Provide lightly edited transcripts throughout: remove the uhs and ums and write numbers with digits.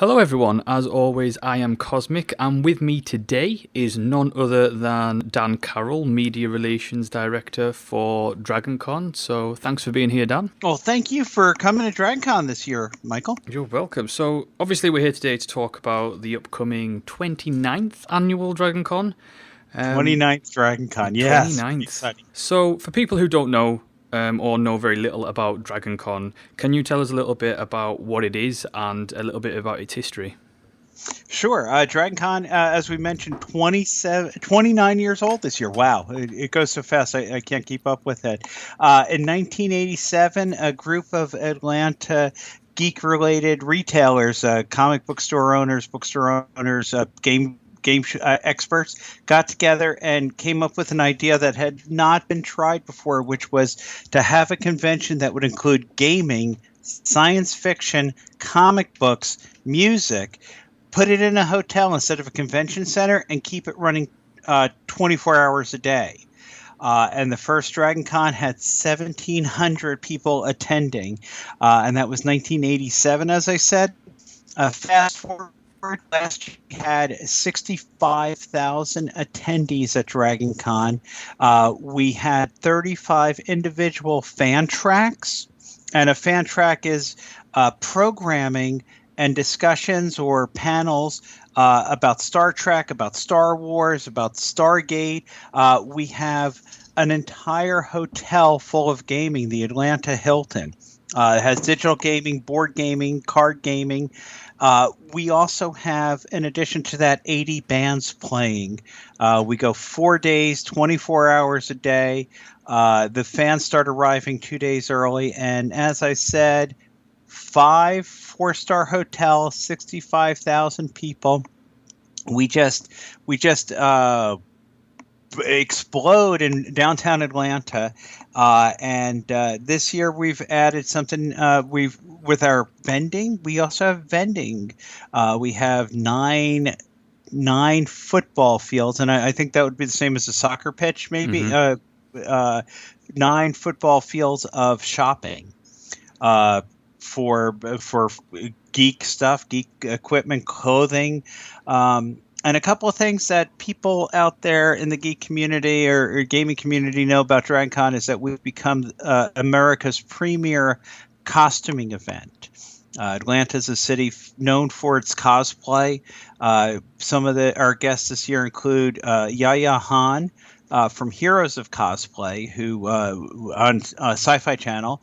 Hello everyone, as always I am Cosmic, and with me today is none other than Dan Carroll, Media Relations Director for Dragoncon. So thanks for being here, Dan. Well, thank you for coming to Dragoncon this year, Michael. You're welcome. So obviously we're here today to talk about the upcoming 29th annual Dragoncon. 29th Dragoncon, yes. 29th. Exciting. So for people who don't know, or know very little about Dragoncon, can you tell us a little bit about what it is and a little bit about its history? Sure. Dragoncon, as we mentioned, 29 years old this year. Wow, it goes so fast, I can't keep up with it. In 1987, a group of Atlanta geek-related retailers, comic bookstore owners, game experts got together and came up with an idea that had not been tried before, which was to have a convention that would include gaming, science fiction, comic books, music, put it in a hotel instead of a convention center, and keep it running 24 hours a day. And the first Dragoncon had 1,700 people attending, and that was 1987, as I said. Fast forward, last year we had 65,000 attendees at Dragoncon. We had 35 individual fan tracks, and a fan track is programming and discussions or panels about Star Trek, about Star Wars, about Stargate. We have an entire hotel full of gaming, the Atlanta Hilton. It has digital gaming, board gaming, card gaming. We also have, in addition to that, 80 bands playing. We go 4 days, 24 hours a day. The fans start arriving 2 days early. And as I said, 5 four-star hotels, 65,000 people. We just explode in downtown Atlanta, and this year we've added something. With our vending, we also have vending. We have nine football fields, and I think that would be the same as a soccer pitch, maybe. Mm-hmm. 9 football fields of shopping. For geek stuff, geek equipment, clothing, and a couple of things that people out there in the geek community or gaming community know about Dragoncon is that we've become America's premier costuming event. Atlanta is a city known for its cosplay. Some of our guests this year include Yaya Han, from Heroes of Cosplay, who on Sci-Fi Channel,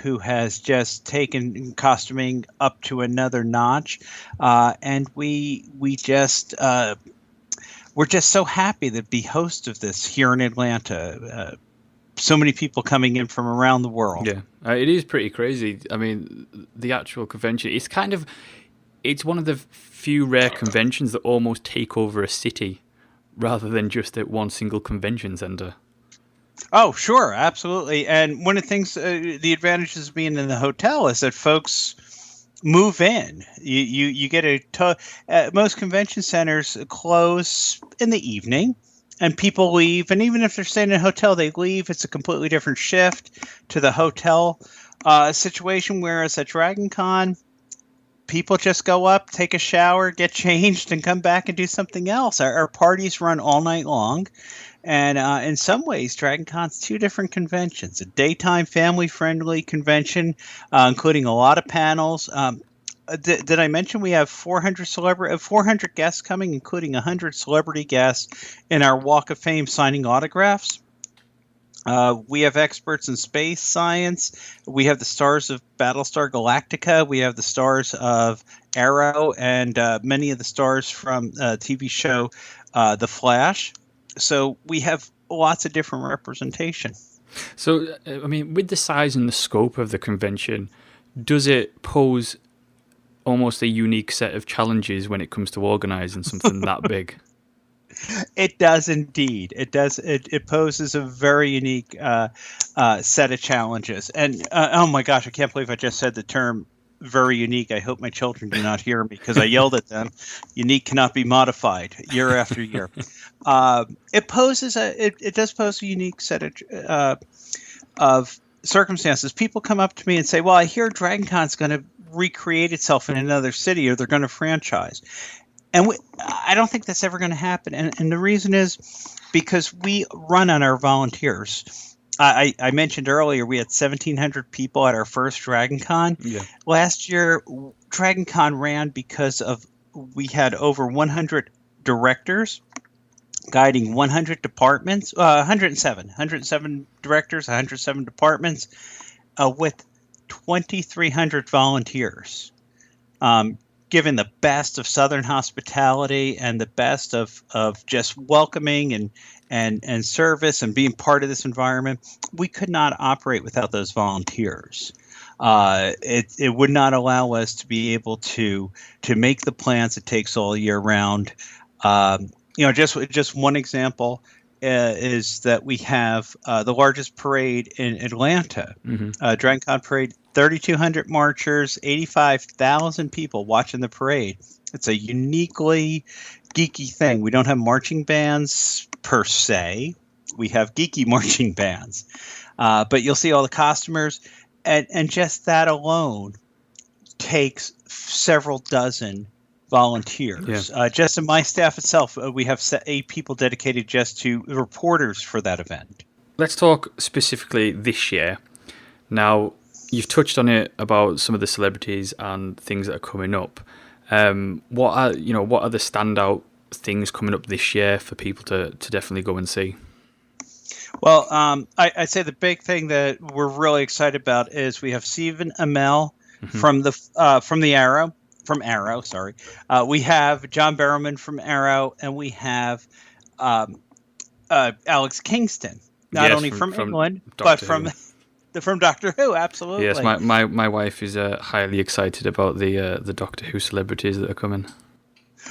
who has just taken costuming up to another notch, and we're just so happy to be host of this here in Atlanta. So many people coming in from around the world. Yeah, it is pretty crazy. I mean, the actual convention, it's one of the few rare conventions that almost take over a city, rather than just at one single convention center. Oh, sure, absolutely. And one of the things, the advantages of being in the hotel is that folks move in. You get most convention centers close in the evening, and people leave. And even if they're staying in a hotel, they leave. It's a completely different shift to the hotel situation. Whereas at Dragoncon, people just go up, take a shower, get changed, and come back and do something else. Our parties run all night long. And in some ways, Dragoncon's 2 different conventions. A daytime family-friendly convention, including a lot of panels. Did I mention we have 400 guests coming, including 100 celebrity guests in our Walk of Fame signing autographs? We have experts in space science. We have the stars of Battlestar Galactica. We have the stars of Arrow and many of the stars from TV show The Flash. So we have lots of different representation. So, I mean, with the size and the scope of the convention, does it pose almost a unique set of challenges when it comes to organizing something that big? It does indeed. It does. It poses a very unique set of challenges. And oh my gosh, I can't believe I just said the term very unique. I hope my children do not hear me because I yelled at them. Unique cannot be modified year after year. It does pose a unique set of circumstances. People come up to me and say, "Well, I hear Dragoncon's going to recreate itself in another city, or they're going to franchise. And I don't think that's ever going to happen. And the reason is because we run on our volunteers. I mentioned earlier we had 1,700 people at our first Dragoncon. Yeah. Last year, Dragoncon ran because we had over 100 directors guiding 100 departments, 107 directors, 107 departments, with 2,300 volunteers. Given the best of Southern hospitality and the best of just welcoming and service and being part of this environment, we could not operate without those volunteers. It would not allow us to be able to make the plans it takes all year round. Just one example is that we have the largest parade in Atlanta, Dragoncon Parade. 3,200 marchers, 85,000 people watching the parade. It's a uniquely geeky thing. We don't have marching bands per se. We have geeky marching bands. But you'll see all the costumers. And just that alone takes several dozen volunteers. Yeah. Just in my staff itself, we have 8 people dedicated just to reporters for that event. Let's talk specifically this year. Now, you've touched on it about some of the celebrities and things that are coming up. What are the standout things coming up this year for people to definitely go and see? Well, I'd say the big thing that we're really excited about is we have Stephen Amell from Arrow. Sorry, we have John Barrowman from Arrow, and we have Alex Kingston, not only from England but from Doctor Who. Absolutely. Yes, my wife is highly excited about the Doctor Who celebrities that are coming.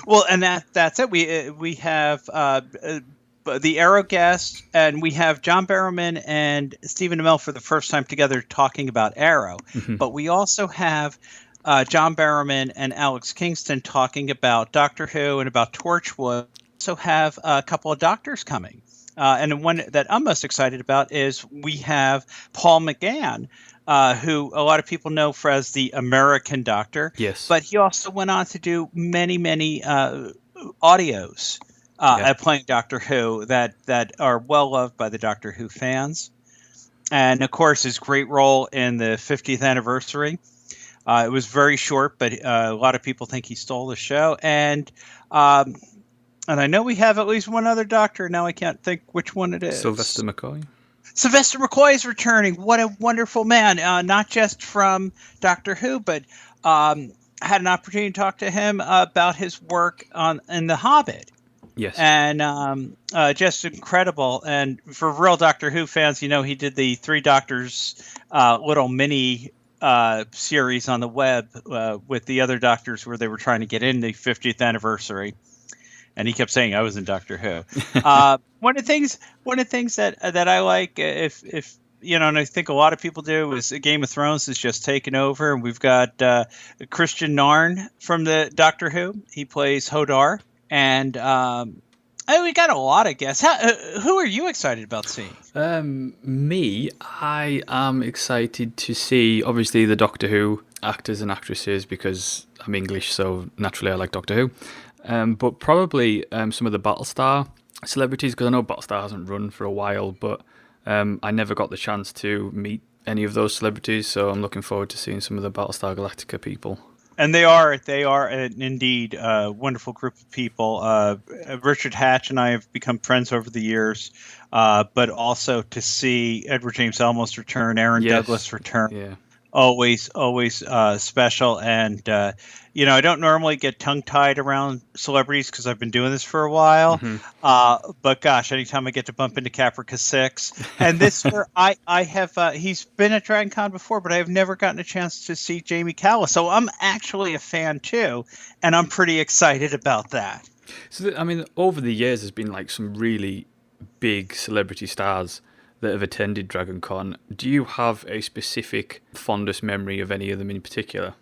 Well, and that's it. We have the Arrow guest, and we have John Barrowman and Stephen Amell for the first time together talking about Arrow. But we also have John Barrowman and Alex Kingston talking about Doctor Who and about Torchwood. We also have a couple of doctors coming. And the one that I'm most excited about is we have Paul McGann, who a lot of people know as the American Doctor. Yes. But he also went on to do many audios at playing Doctor Who that are well loved by the Doctor Who fans. And, of course, his great role in the 50th anniversary. It was very short, but a lot of people think he stole the show. And I know we have at least one other Doctor. Now I can't think which one it is. Sylvester McCoy. Sylvester McCoy is returning. What a wonderful man. Not just from Doctor Who, but I had an opportunity to talk to him about his work in The Hobbit. Yes. And just incredible. And for real Doctor Who fans, he did the Three Doctors little mini series on the web with the other Doctors where they were trying to get in the 50th anniversary. And he kept saying I was in Doctor Who. One of the things that I like, if and I think a lot of people do, is Game of Thrones is just taken over, and we've got Christian Narn from the Doctor Who. He plays Hodor, and we got a lot of guests. Who are you excited about seeing? I am excited to see obviously the Doctor Who actors and actresses because I'm English, so naturally I like Doctor Who. But probably some of the Battlestar celebrities, because I know Battlestar hasn't run for a while, but I never got the chance to meet any of those celebrities, so I'm looking forward to seeing some of the Battlestar Galactica people. And they are indeed a wonderful group of people. Richard Hatch and I have become friends over the years, but also to see Edward James Olmos return, Aaron Douglas return. Yeah. Always special. And, I don't normally get tongue-tied around celebrities because I've been doing this for a while. But gosh, anytime I get to bump into Caprica 6. And this year, I have, he's been at Dragoncon before, but I have never gotten a chance to see Jamie Callis. So I'm actually a fan too. And I'm pretty excited about that. So, over the years, there's been like some really big celebrity stars that have attended Dragoncon. Do you have a specific fondest memory of any of them in particular?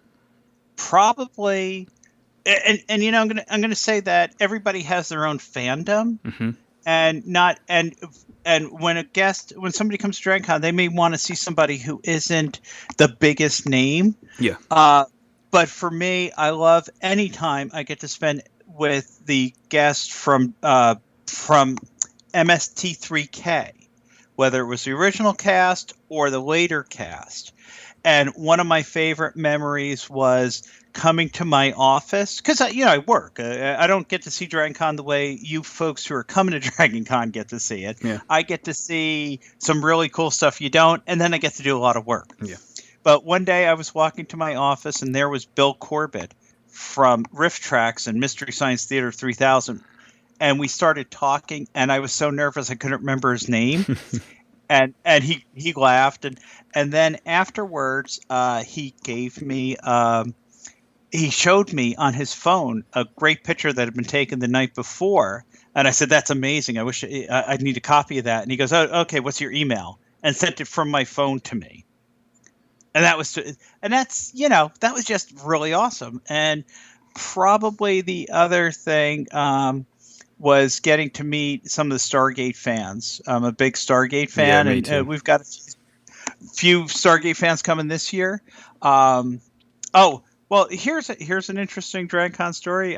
Probably, and I'm gonna say that everybody has their own fandom, and when somebody comes to Dragoncon, they may want to see somebody who isn't the biggest name. Yeah. But for me, I love any time I get to spend with the guest from MST3K, whether it was the original cast or the later cast. And one of my favorite memories was coming to my office because I work. I don't get to see DragonCon the way you folks who are coming to DragonCon get to see it. Yeah. I get to see some really cool stuff you don't, and then I get to do a lot of work. Yeah. But one day I was walking to my office, and there was Bill Corbett from Riff Tracks and Mystery Science Theater 3000. And we started talking, and I was so nervous I couldn't remember his name. and he laughed. And then afterwards, he gave me he showed me on his phone a great picture that had been taken the night before. And I said, "That's amazing. I wish I'd need a copy of that." And he goes, "Oh, okay, what's your email?" And sent it from my phone to me. And that was just really awesome. And probably the other thing was getting to meet some of the Stargate fans. I'm a big Stargate fan, Yeah, me too. and we've got a few Stargate fans coming this year. Well, here's an interesting DragonCon story.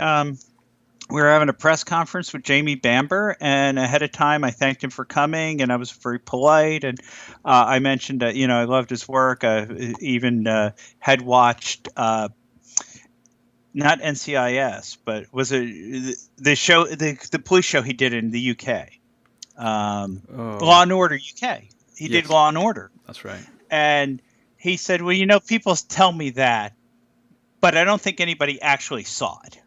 We were having a press conference with Jamie Bamber, and ahead of time, I thanked him for coming, and I was very polite. And I mentioned, I loved his work. I even had watched not NCIS, but was it the show, the police show he did in the UK, Law and Order UK. He did Law and Order. That's right. And he said, "Well, people tell me that, but I don't think anybody actually saw it.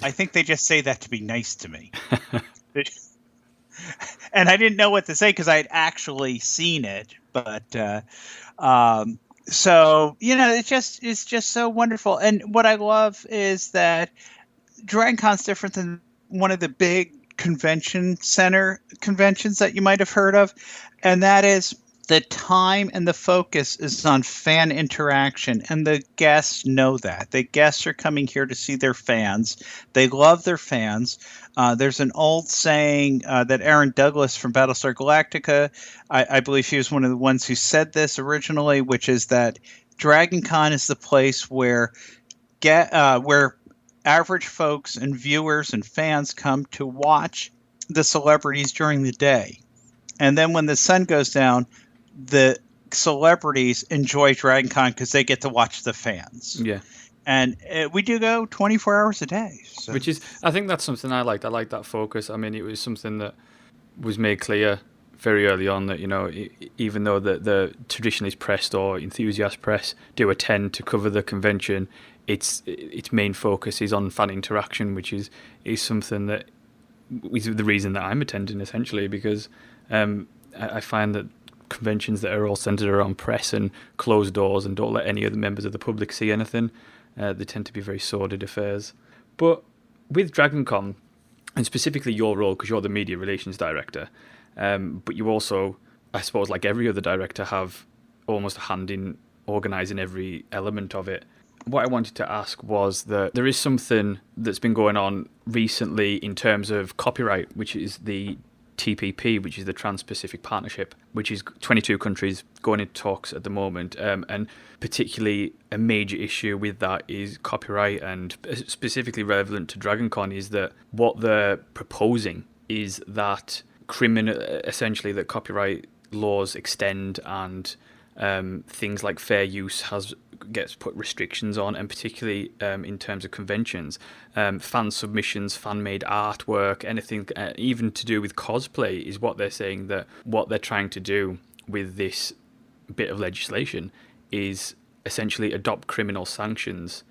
I think they just say that to be nice to me." And I didn't know what to say because I had actually seen it. But so, it's just so wonderful. And what I love is that DragonCon's different than one of the big convention center conventions that you might have heard of. And that is the time and the focus is on fan interaction, and the guests know that. The guests are coming here to see their fans. They love their fans. There's an old saying that Aaron Douglas from Battlestar Galactica, I believe he was one of the ones who said this originally, which is that DragonCon is the place where average folks and viewers and fans come to watch the celebrities during the day. And then when the sun goes down, the celebrities enjoy DragonCon because they get to watch the fans. Yeah. And we do go 24 hours a day. So. Which is, I think that's something I liked. I like that focus. I mean, it was something that was made clear very early on that, even though the traditionalist press or enthusiast press do attend to cover the convention, its main focus is on fan interaction, which is something that is the reason that I'm attending, essentially, because I find that conventions that are all centered around press and closed doors and don't let any other members of the public see anything, they tend to be very sordid affairs. But with DragonCon, and specifically your role, because you're the media relations director, but you also, I suppose, like every other director, have almost a hand in organising every element of it. What I wanted to ask was that there is something that's been going on recently in terms of copyright, which is the TPP, which is the Trans-Pacific Partnership, which is 22 countries going into talks at the moment. And particularly a major issue with that is copyright, and specifically relevant to DragonCon is that what they're proposing is that essentially that copyright laws extend and things like fair use gets put restrictions on, and particularly in terms of conventions, fan submissions, fan-made artwork, anything even to do with cosplay is what they're saying, that what they're trying to do with this bit of legislation is essentially adopt criminal sanctions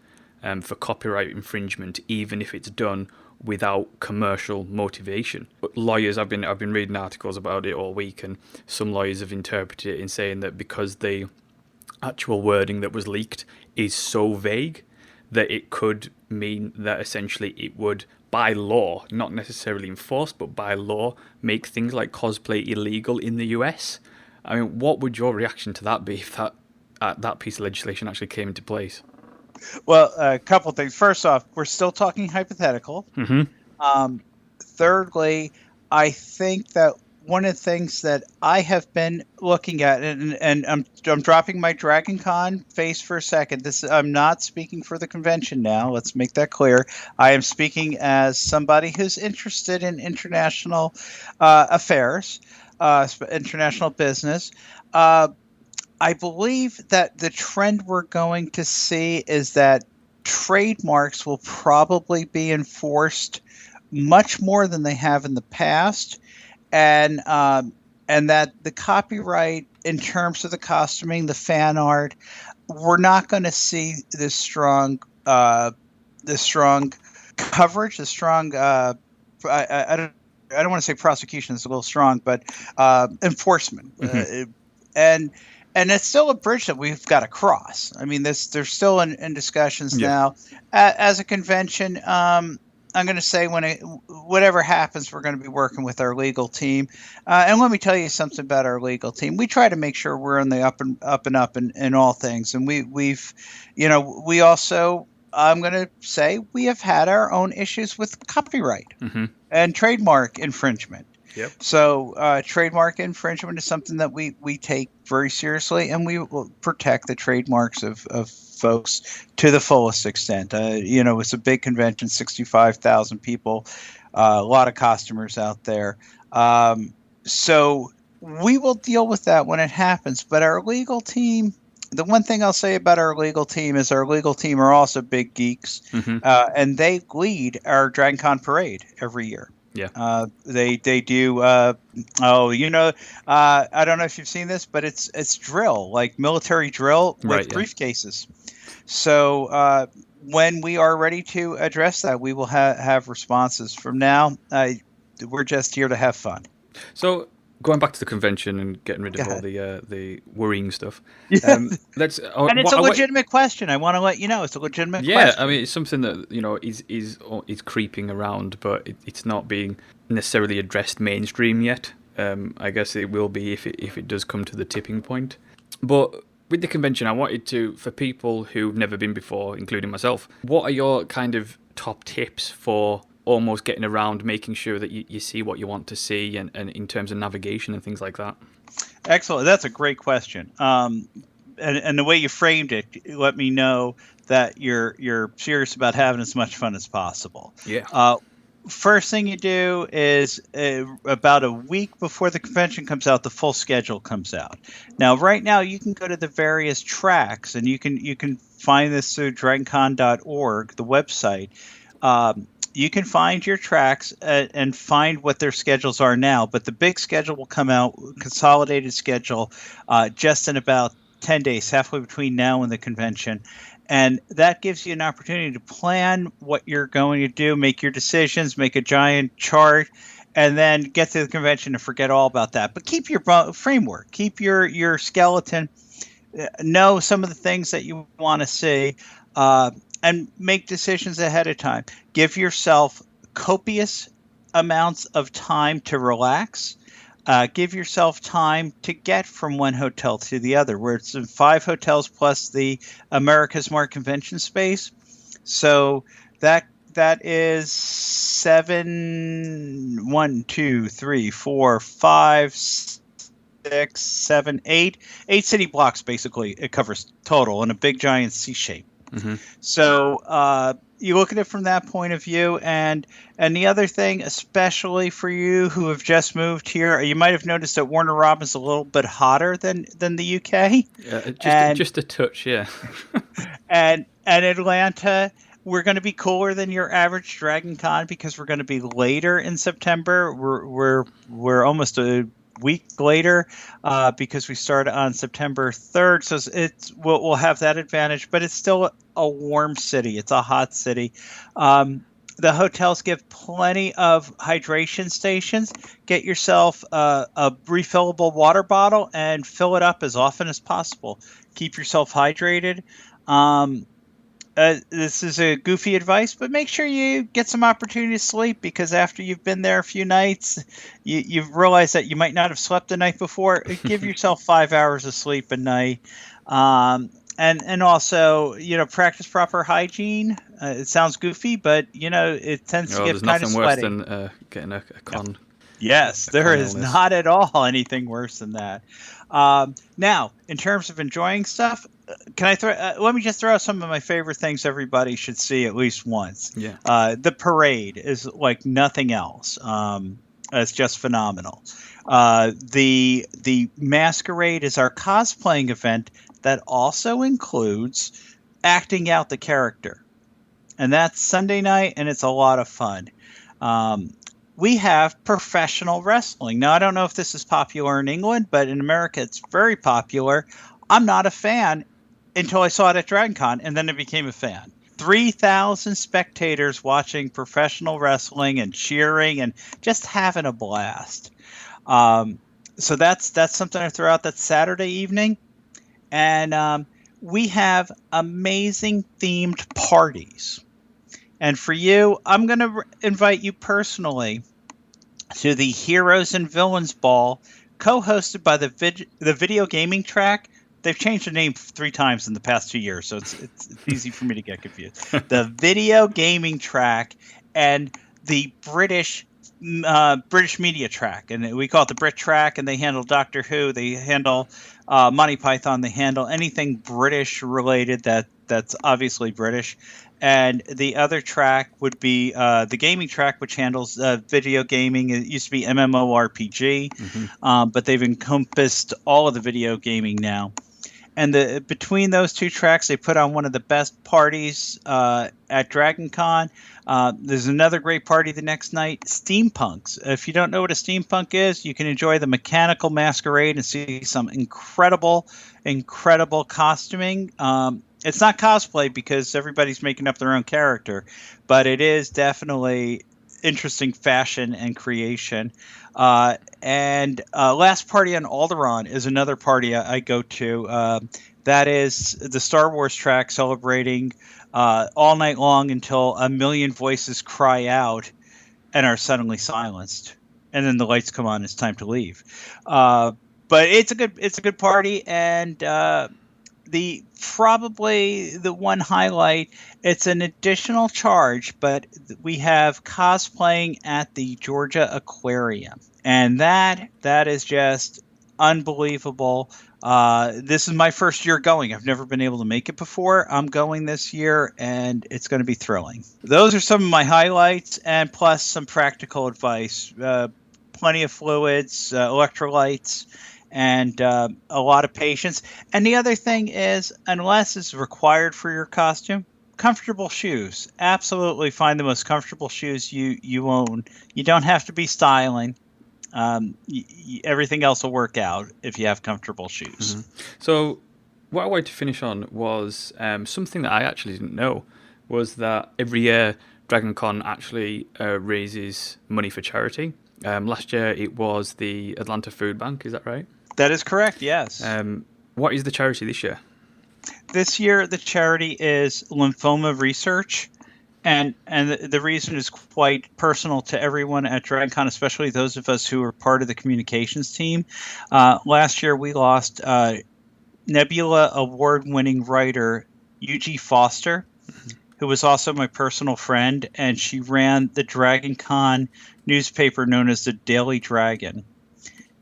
for copyright infringement, even if it's done without commercial motivation. But lawyers, I've been reading articles about it all week, and some lawyers have interpreted it in saying that because the actual wording that was leaked is so vague that it could mean that essentially it would, by law, not necessarily enforced, but by law, make things like cosplay illegal in the US. I mean, what would your reaction to that be if that piece of legislation actually came into place? Well, a couple things. First off, we're still talking hypothetical. Mm-hmm. Thirdly, I think that one of the things that I have been looking at, and I'm dropping my Dragoncon face for a second. I'm not speaking for the convention now. Let's make that clear. I am speaking as somebody who's interested in international affairs, international business. I believe that the trend we're going to see is that trademarks will probably be enforced much more than they have in the past, and that the copyright in terms of the costuming, the fan art, we're not going to see the strong coverage, the strong. I don't want to say prosecution is a little strong, but enforcement, and and it's still a bridge that we've got to cross. I mean, they're still in discussions now. As a convention, I'm going to say whatever happens, we're going to be working with our legal team. And let me tell you something about our legal team. We try to make sure we're on the up and up in all things. And we also, I'm going to say, we have had our own issues with copyright and trademark infringement. Yep. So trademark infringement is something that we take very seriously, and we will protect the trademarks of folks to the fullest extent. It's a big convention, 65,000 people, a lot of customers out there. So we will deal with that when it happens. But our legal team, the one thing I'll say about our legal team is our legal team are also big geeks, and they lead our Dragoncon parade every year. Yeah. They do. I don't know if you've seen this, but it's drill, like military drill with briefcases. So when we are ready to address that, we will have responses. From now, we're just here to have fun. So going back to the convention and getting rid of all the worrying stuff. And it's a legitimate question. I want to let you know it's a legitimate question. Yeah, I mean, it's something that is creeping around, but it's not being necessarily addressed mainstream yet. I guess it will be if it does come to the tipping point. But with the convention, I wanted to, for people who've never been before, including myself, what are your kind of top tips for almost getting around, making sure that you see what you want to see, and in terms of navigation and things like that? Excellent. That's a great question. And the way you framed it, let me know that you're serious about having as much fun as possible. Yeah. First thing you do is about a week before the convention comes out, the full schedule comes out. Now, right now, you can go to the various tracks, and you can find this through dragoncon.org, the website. You can find your tracks and find what their schedules are now, but the big schedule will come out, consolidated schedule, just in about 10 days, halfway between now and the convention. And that gives you an opportunity to plan what you're going to do, make your decisions, make a giant chart, and then get to the convention and forget all about that. But keep your framework, keep your skeleton, know some of the things that you want to see, and make decisions ahead of time. Give yourself copious amounts of time to relax. Give yourself time to get from one hotel to the other, where it's in 5 hotels plus the America's Mart Convention Space. So that is 7, 1, 2, 3, 4, 5, 6, 7, 8 city blocks, basically. It covers total in a big giant C shape. So you look at it from that point of view, and the other thing, especially for you who have just moved here, you might have noticed that Warner Robins is a little bit hotter than the UK. Just a touch, yeah. and Atlanta, we're going to be cooler than your average Dragoncon because we're going to be later in September. We're almost a week later because we started on September 3rd, so we'll have that advantage, but it's still a warm city. It's a hot city. The hotels give plenty of hydration stations. Get yourself a refillable water bottle and fill it up as often as possible. Keep yourself hydrated. This is a goofy advice, but make sure you get some opportunity to sleep, because after you've been there a few nights, you've realized that you might not have slept the night before. Give yourself 5 hours of sleep a night. And also, practice proper hygiene. It sounds goofy, but, it tends to get kind of sweaty. There's nothing worse than getting a con. Yes, a there common is illness. not at all anything worse than that. Now, in terms of enjoying stuff, can I throw? Let me just throw out some of my favorite things everybody should see at least once. Yeah. The parade is like nothing else. It's just phenomenal. The masquerade is our cosplaying event that also includes acting out the character, and that's Sunday night, and it's a lot of fun. Um, we have professional wrestling. Now, I don't know if this is popular in England, but in America, it's very popular. I'm not a fan until I saw it at Dragoncon, and then I became a fan. 3,000 spectators watching professional wrestling and cheering and just having a blast. Um, so that's something I throw out. That's Saturday evening, and we have amazing themed parties. And for you, I'm going to invite you personally to the Heroes and Villains Ball, co-hosted by the Video Gaming Track. They've changed the name 3 times in the past 2 years, so it's easy for me to get confused. The Video Gaming Track and the British Media Track, and we call it the Brit Track. And they handle Doctor Who, they handle Monty Python, they handle anything British related that's obviously British. And the other track would be the gaming track, which handles video gaming. It used to be MMORPG, but they've encompassed all of the video gaming now. And between those two tracks, they put on one of the best parties at Dragoncon. There's another great party the next night, Steampunks. If you don't know what a steampunk is, you can enjoy the mechanical masquerade and see some incredible costuming. It's not cosplay because everybody's making up their own character, but it is definitely interesting fashion and creation. And Last Party on Alderaan is another party I go to. That is the Star Wars track, celebrating all night long until a million voices cry out and are suddenly silenced, and then the lights come on. It's time to leave. But it's a good party, and probably the one highlight, it's an additional charge, but we have cosplaying at the Georgia Aquarium, and that is just unbelievable. This is my first year going. I've never been able to make it before. I'm going this year, and it's going to be thrilling. Those are some of my highlights, and plus some practical advice. Plenty of fluids, electrolytes, and a lot of patience. And the other thing is, unless it's required for your costume, comfortable shoes. Absolutely find the most comfortable shoes you own. You don't have to be styling. Everything else will work out if you have comfortable shoes. So what I wanted to finish on was something that I actually didn't know, was that every year Dragoncon actually raises money for charity. Last year it was the Atlanta Food Bank, is that right? That is correct, yes. What is the charity this year? This year, the charity is lymphoma research. And the reason is quite personal to everyone at Dragoncon, especially those of us who are part of the communications team. Last year, we lost Nebula award-winning writer Yuji Foster, who was also my personal friend, and she ran the Dragoncon newspaper known as the Daily Dragon.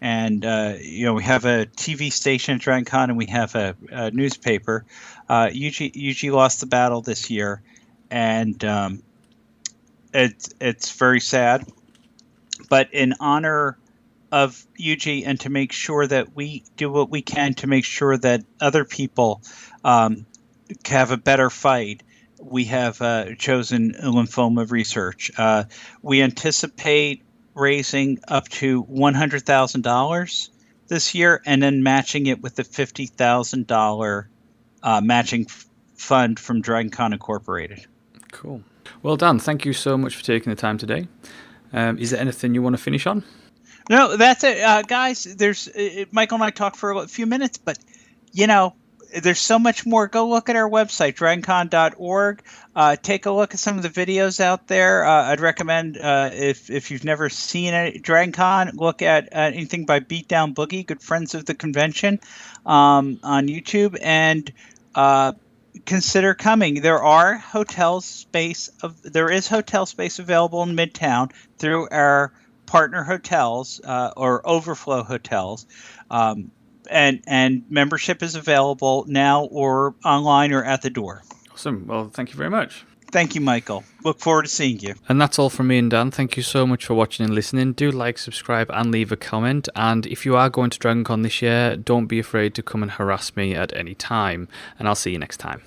And, we have a TV station at Dragoncon, and we have a newspaper. Yuji lost the battle this year, and it's very sad. But in honor of Yuji, and to make sure that we do what we can to make sure that other people have a better fight, we have chosen lymphoma research. We anticipate raising up to $100,000 this year, and then matching it with the $50,000 matching fund from Dragoncon Incorporated. Cool. Well, Dan, thank you so much for taking the time today. Is there anything you want to finish on? No, that's it, guys. There's Michael and I talked for a few minutes, but there's so much more. Go look at our website, dragoncon.org. Take a look at some of the videos out there. I'd recommend, if you've never seen Dragoncon, look at anything by Beatdown Boogie, good friends of the convention, on YouTube, and consider coming. There is hotel space available in Midtown through our partner hotels or overflow hotels. And membership is available now or online or at the door. Awesome. Well, thank you very much. Thank you, Michael. Look forward to seeing you. And that's all from me and Dan. Thank you so much for watching and listening. Do like, subscribe, and leave a comment. And if you are going to Dragoncon this year, don't be afraid to come and harass me at any time. And I'll see you next time.